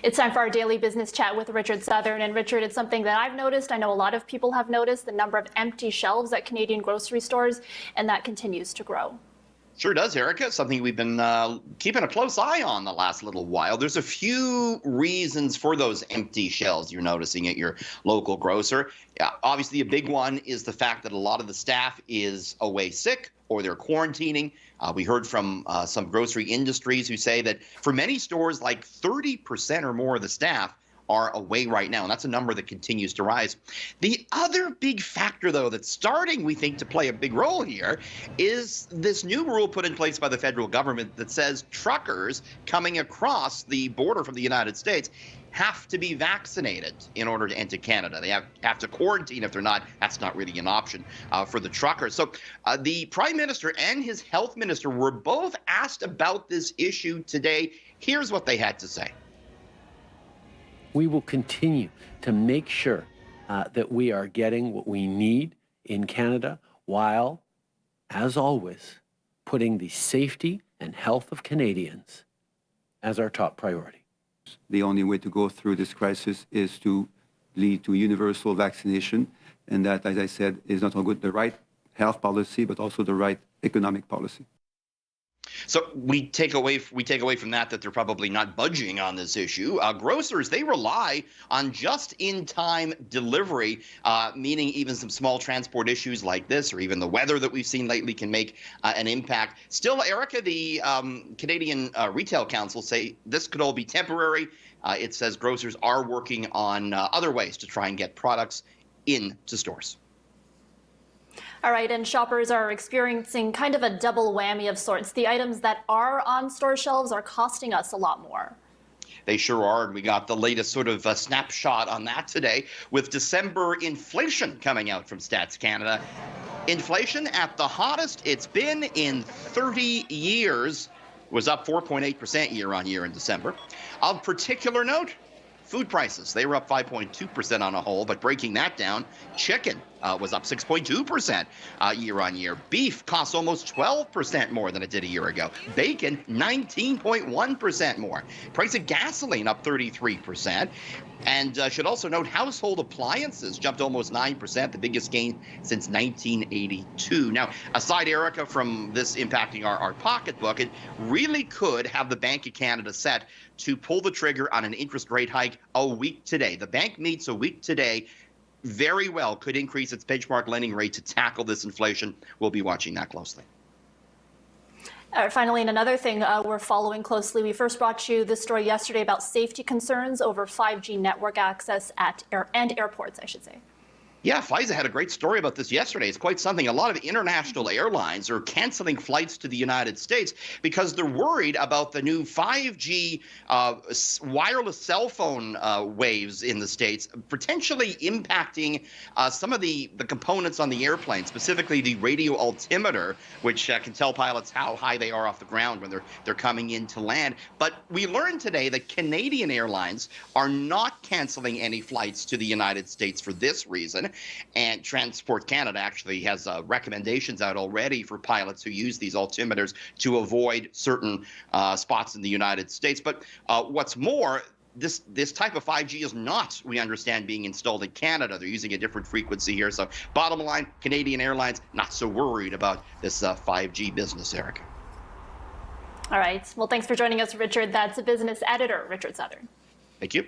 It's time for our daily business chat with Richard Southern. And Richard, it's something that I've noticed. I know a lot of people have noticed the number of empty shelves at Canadian grocery stores, and that continues to grow. Sure does, Erica. Something we've been keeping a close eye on the last little while. There's a few reasons for those empty shelves you're noticing at your local grocer. Obviously, a big one is the fact that a lot of the staff is away sick or they're quarantining. We heard from some grocery industries who say that for many stores, like 30% or more of the staff are away right now, and that's a number that continues to rise. The other big factor, though, that's starting, we think, to play a big role here is this new rule put in place by the federal government that says truckers coming across the border from the United States have to be vaccinated in order to enter Canada. They have to quarantine if they're not. That's not really an option for the truckers. So the Prime Minister and his Health Minister were both asked about this issue today. Here's what they had to say. We will continue to make sure that we are getting what we need in Canada while, as always, putting the safety and health of Canadians as our top priority. The only way to go through this crisis is to lead to universal vaccination, and that, as I said, is not only the right health policy, but also the right economic policy. So we take away from that they're probably not budging on this issue. Grocers, they rely on just-in-time delivery, meaning even some small transport issues like this or even the weather that we've seen lately can make an impact. Still, Erica, the Canadian Retail Council say this could all be temporary. It says grocers are working on other ways to try and get products into stores. All right, and shoppers are experiencing kind of a double whammy of sorts. The items that are on store shelves are costing us a lot more. They sure are, and we got the latest sort of snapshot on that today with December inflation coming out from Stats Canada. Inflation at the hottest it's been in 30 years, was up 4.8% year on year in December. Of particular note, food prices, they were up 5.2% on a whole, but breaking that down, chicken was up 6.2% year on year. Beef costs almost 12% more than it did a year ago. Bacon, 19.1% more. Price of gasoline up 33%. And should also note household appliances jumped almost 9%, the biggest gain since 1982. Now, aside, Erica, from this impacting our pocketbook, it really could have the Bank of Canada set to pull the trigger on an interest rate hike a week today. The bank meets a week today. Very well could increase its benchmark lending rate to tackle this inflation. We'll be watching that closely. Finally, and another thing we're following closely, we first brought you this story yesterday about safety concerns over 5G network access at airports, I should say. Yeah, FISA had a great story about this yesterday. It's quite something. A lot of international airlines are canceling flights to the United States because they're worried about the new 5G wireless cell phone waves in the States, potentially impacting some of the components on the airplane, specifically the radio altimeter, which can tell pilots how high they are off the ground when they're coming in to land. But we learned today that Canadian airlines are not canceling any flights to the United States for this reason. And Transport Canada actually has recommendations out already for pilots who use these altimeters to avoid certain spots in the United States. But what's more, this type of 5G is not, we understand, being installed in Canada. They're using a different frequency here. So bottom line, Canadian Airlines not so worried about this 5G business, Erica. All right. Well, thanks for joining us, Richard. That's a business editor, Richard Southern. Thank you.